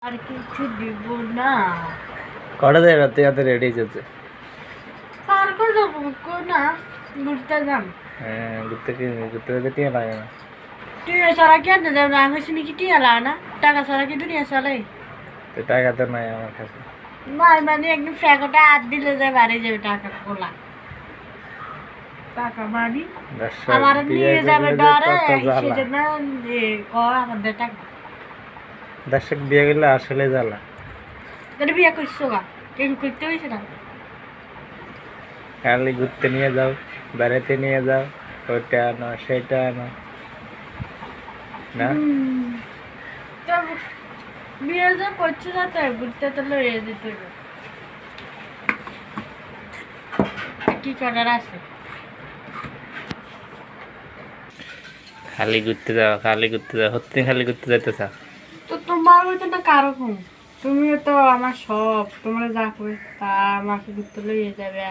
আর কিছু দিব না। কটা যাবে তুই এত রেডি যেতে? পার্কে যাবো না, ঘুরতে যাম। হ্যাঁ, ঘুরতে যেতে টিয়া লাগে না। টিয়া ছাড়া কি আনতে যাবো? আমি শুনি কি টিয়া লাগে না? টাকা ছাড়া কি দুনিয়া চলে? তো টাকা তো নাই আমার কাছে। নাই মানে একদম ফ্যাকটা হাত দিলে যায় বাড়ি যাবে টাকা গোলা। টাকা মানি আমার নিয়ে যাবে ডরে সেজন্য আমাদের টাকা। দর্শক বিয়ে করলে আসলে জ্বালা। তাহলে বিয়ে করছো গা, কেউ করতে হয়েছে না? খালি ঘুরতে নিয়ে যাও, বেড়াতে নিয়ে যাও, ওইটা আনো সেটা আনো না। বিয়ে যে করছো না তাই ঘুরতে তো লইয়ে দিতে কি করার আছে? খালি ঘুরতে যাও, খালি ঘুরতে যাও, সত্যি খালি ঘুরতে যাইতে চাও? তো তোমার হইতো না কারো কম, তুমিও তো আমার সব, তোমরা যা করে তা আমাকে ঘুরতে লইয়ে যাবে,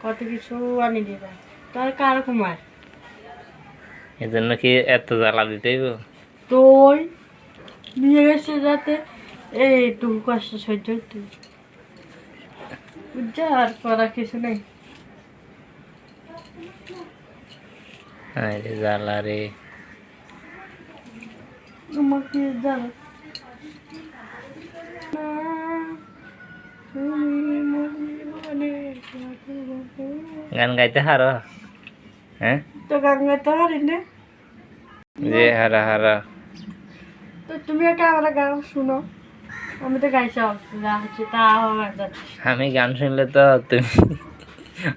কত কিছু আনি দিবে, তোর কারো কুমার। এই জন্য কি এত জ্বালা দিতে হইব? তো ওই বিয়ে গেছে যাতে এইটুকু কষ্ট সহ্য হইতে বুঝছো, আর করা কিছু নেই। আরে জ্বালা রে। তোমাকে জানো গান গাইতে হারো? হ্যাঁ, তো গান গাইতে পারি না। যে হারা হারা। তো তুমি একটা আমার গান শুনো, আমি তো গাইছি যা হচ্ছে তা আমার যাচ্ছে। আমি গান শুনলে তো তুমি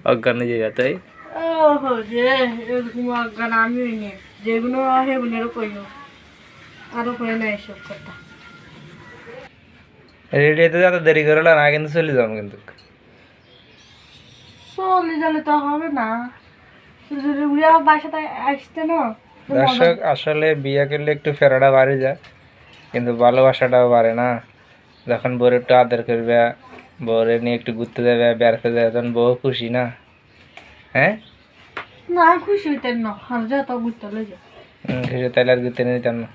অজ্ঞান হয়ে যাবে। তাই ওহো যে এরকম গান আমিও নিয়ে যেগুলো সেগুলো কইও, আরো কই না এসব কথা। রেডি হতে যত দেরি করলো না কিন্তু চলে যাবো কিন্তু। চলে গেলে তো হবে না, বাসাতে আসতে না। দর্শক আসলে বিয়ে করলে একটু ফেরাটা বাড়ে যায়, কিন্তু ভালোবাসাটাও বাড়ে না। যখন বউর একটু আদর করবে, বউরে নিয়ে একটু ঘুরতে যাবে, বেড়াতে যাবে, তখন বউ খুশি না? হ্যাঁ, না খুশি হইতেন না, আর যা তো ঘুরতে লয়ে খুশি তাইলে আর ঘুরতে নিতাম না।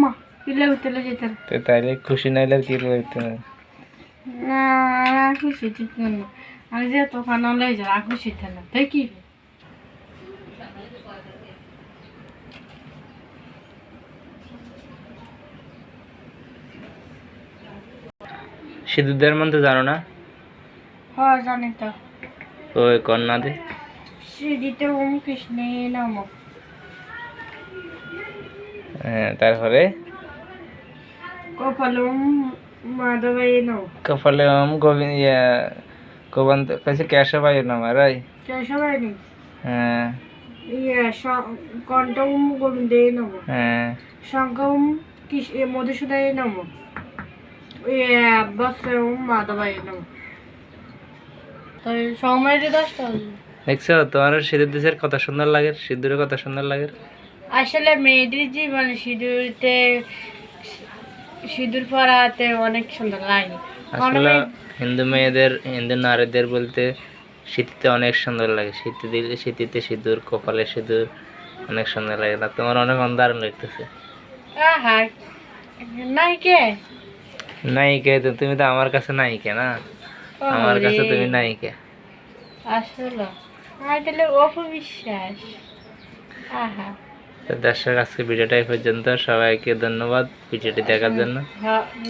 মা পিলে ঘুরতে লয়ে যেতেন তো তাইলে খুশি নাইলে আর কি করতে না? না, খুশি হইতেন না, আমি যে তো খানা লয়ে যা খুশি হইতেন না, তাই কি? সিদ্ধুদের মন্ত্র জানো না? হ্যাঁ জানি তো। ওই কন্যা দে। শ্রীদিতে ওম কৃষ্ণে নম। হ্যাঁ, তারপরে কপালম মাধবায় নম। কপালে ওম গোবিন্দ গোবন্ত কাছে কেশবায় নাম রাই। কেশবায় নেই। হ্যাঁ কণ্ঠম গোবিন্দে নম। হ্যাঁ, শঙ্কম মধুসূদয় নম। বস্ত্রম মাধবায় নম। সময় 10টা। দেখছো তোমার সিঁদুর দেশের কত সুন্দর লাগে, সিঁদুরের কত সুন্দর লাগে। আসলে মেয়েদের জীবনে সিঁদুর পরাতে অনেক সুন্দর লাগে। আসলে হিন্দু মেয়েদের, হিন্দু নারীদের বলতে শীতিতে অনেক সুন্দর লাগে। শীতে দিলে শীতিতে সিঁদুর, কপালে সিঁদুর অনেক সুন্দর লাগে না? তোমার অনেক দারুণ লাগতেছে। নাইকে নায়িকা তো তুমি, তো আমার কাছে নায়িকা না, আমার কাছে তুমি নায়িকা। আসলে তাহলে অপবিশ্বাস। আহা, তো দর্শক আজকে ভিডিওটা এই পর্যন্ত। সবাইকে ধন্যবাদ ভিডিওটি দেখার জন্য।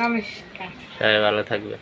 নমস্কার। সবাই ভালো থাকবে।